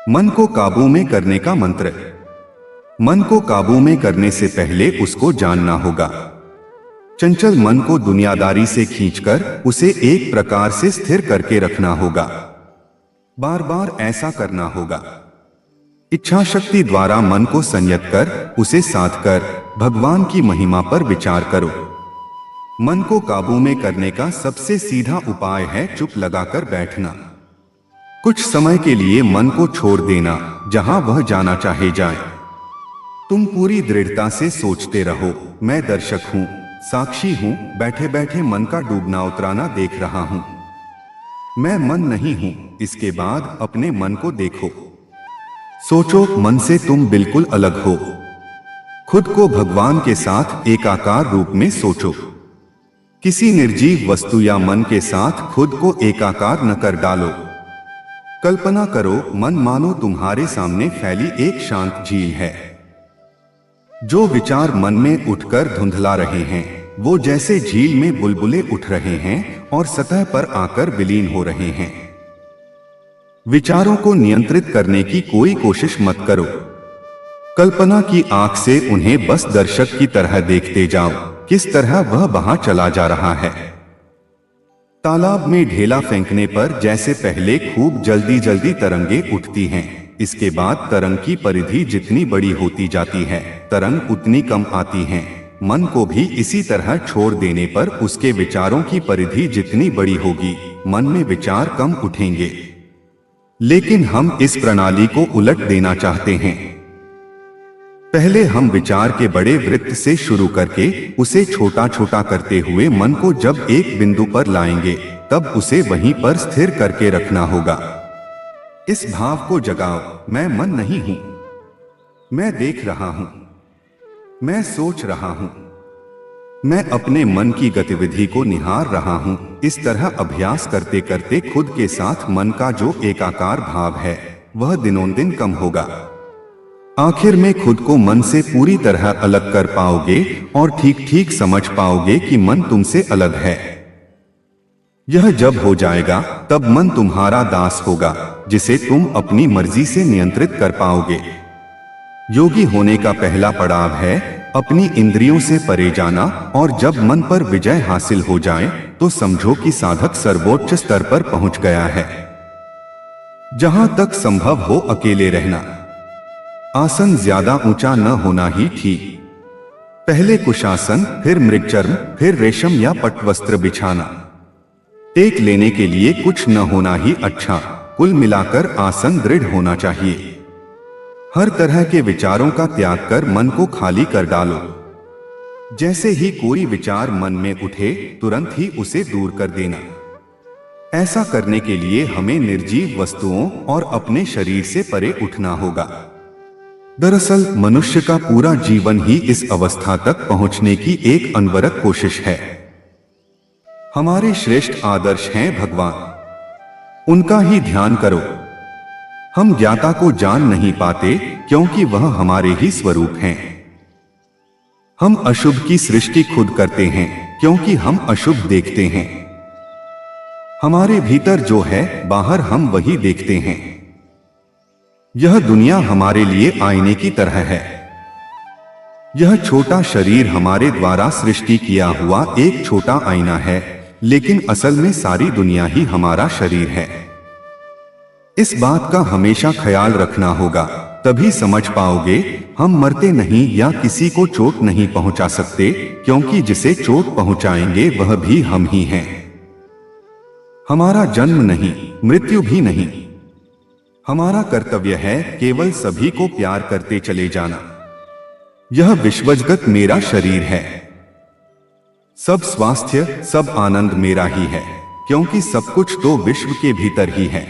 मन को काबू में करने का मंत्र। मन को काबू में करने से पहले उसको जानना होगा। चंचल मन को दुनियादारी से खींचकर उसे एक प्रकार से स्थिर करके रखना होगा। बार बार ऐसा करना होगा। इच्छा शक्ति द्वारा मन को संयत कर उसे साध कर भगवान की महिमा पर विचार करो। मन को काबू में करने का सबसे सीधा उपाय है चुप लगाकर बैठना। कुछ समय के लिए मन को छोड़ देना, जहां वह जाना चाहे जाए। तुम पूरी दृढ़ता से सोचते रहो, मैं दर्शक हूं, साक्षी हूं, बैठे बैठे मन का डूबना उतराना देख रहा हूं। मैं मन नहीं हूं। इसके बाद अपने मन को देखो। सोचो, मन से तुम बिल्कुल अलग हो। खुद को भगवान के साथ एकाकार रूप में सोचो। किसी निर्जीव वस्तु या मन के साथ खुद को एकाकार न कर डालो। कल्पना करो, मन मानो तुम्हारे सामने फैली एक शांत झील है। जो विचार मन में उठकर धुंधला रहे हैं, वो जैसे झील में बुलबुले उठ रहे हैं और सतह पर आकर विलीन हो रहे हैं। विचारों को नियंत्रित करने की कोई कोशिश मत करो। कल्पना की आंख से उन्हें बस दर्शक की तरह देखते जाओ, किस तरह वह वहां चला जा रहा है। तालाब में ढेला फेंकने पर जैसे पहले खूब जल्दी जल्दी तरंगें उठती हैं, इसके बाद तरंग की परिधि जितनी बड़ी होती जाती है, तरंग उतनी कम आती हैं। मन को भी इसी तरह छोड़ देने पर उसके विचारों की परिधि जितनी बड़ी होगी, मन में विचार कम उठेंगे। लेकिन हम इस प्रणाली को उलट देना चाहते हैं। पहले हम विचार के बड़े वृत्त से शुरू करके उसे छोटा छोटा करते हुए मन को जब एक बिंदु पर लाएंगे, तब उसे वहीं पर स्थिर करके रखना होगा। इस भाव को जगाओ, मैं मन नहीं हूं, मैं देख रहा हूं, मैं सोच रहा हूं, मैं अपने मन की गतिविधि को निहार रहा हूं। इस तरह अभ्यास करते करते खुद के साथ मन का जो एकाकार भाव है, वह दिनों दिन कम होगा। आखिर में खुद को मन से पूरी तरह अलग कर पाओगे और ठीक ठीक समझ पाओगे कि मन तुमसे अलग है। यह जब हो जाएगा, तब मन तुम्हारा दास होगा, जिसे तुम अपनी मर्जी से नियंत्रित कर पाओगे। योगी होने का पहला पड़ाव है अपनी इंद्रियों से परे जाना, और जब मन पर विजय हासिल हो जाए तो समझो कि साधक सर्वोच्च स्तर पर पहुंच गया है। जहां तक संभव हो अकेले रहना। आसन ज्यादा ऊंचा न होना ही ठीक। पहले कुशासन, फिर मृगचर्म, फिर रेशम या पटवस्त्र बिछाना। टेक लेने के लिए कुछ न होना ही अच्छा। कुल मिलाकर आसन दृढ़ होना चाहिए। हर तरह के विचारों का त्याग कर मन को खाली कर डालो। जैसे ही कोई विचार मन में उठे, तुरंत ही उसे दूर कर देना। ऐसा करने के लिए हमें निर्जीव वस्तुओं और अपने शरीर से परे उठना होगा। दरअसल मनुष्य का पूरा जीवन ही इस अवस्था तक पहुंचने की एक अनवरत कोशिश है। हमारे श्रेष्ठ आदर्श हैं भगवान, उनका ही ध्यान करो। हम ज्ञाता को जान नहीं पाते क्योंकि वह हमारे ही स्वरूप हैं। हम अशुभ की सृष्टि खुद करते हैं क्योंकि हम अशुभ देखते हैं। हमारे भीतर जो है, बाहर हम वही देखते हैं। यह दुनिया हमारे लिए आईने की तरह है। यह छोटा शरीर हमारे द्वारा सृष्टि किया हुआ एक छोटा आईना है, लेकिन असल में सारी दुनिया ही हमारा शरीर है। इस बात का हमेशा ख्याल रखना होगा, तभी समझ पाओगे हम मरते नहीं या किसी को चोट नहीं पहुंचा सकते, क्योंकि जिसे चोट पहुंचाएंगे वह भी हम ही हैं। हमारा जन्म नहीं, मृत्यु भी नहीं। हमारा कर्तव्य है केवल सभी को प्यार करते चले जाना। यह विश्वजगत मेरा शरीर है। सब स्वास्थ्य, सब आनंद मेरा ही है, क्योंकि सब कुछ तो विश्व के भीतर ही है।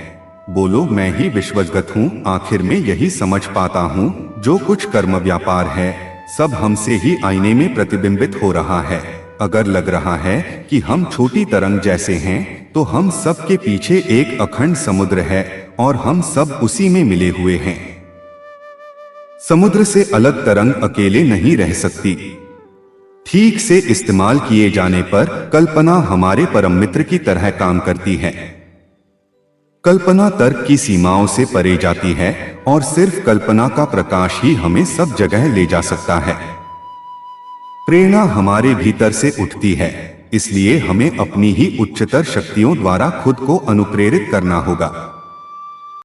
बोलो, मैं ही विश्वजगत हूँ। आखिर में यही समझ पाता हूँ, जो कुछ कर्म व्यापार है, सब हमसे ही आईने में प्रतिबिंबित हो रहा है। अगर लग रहा है कि हम छोटी तरंग जैसे हैं, तो हम सब के पीछे एक अखंड समुद्र है और हम सब उसी में मिले हुए हैं। समुद्र से अलग तरंग अकेले नहीं रह सकती। ठीक से इस्तेमाल किए जाने पर कल्पना हमारे परम मित्र की तरह काम करती है। कल्पना तर्क की सीमाओं से परे जाती है और सिर्फ कल्पना का प्रकाश ही हमें सब जगह ले जा सकता है। प्रेरणा हमारे भीतर से उठती है, इसलिए हमें अपनी ही उच्चतर शक्तियों द्वारा खुद को अनुप्रेरित करना होगा।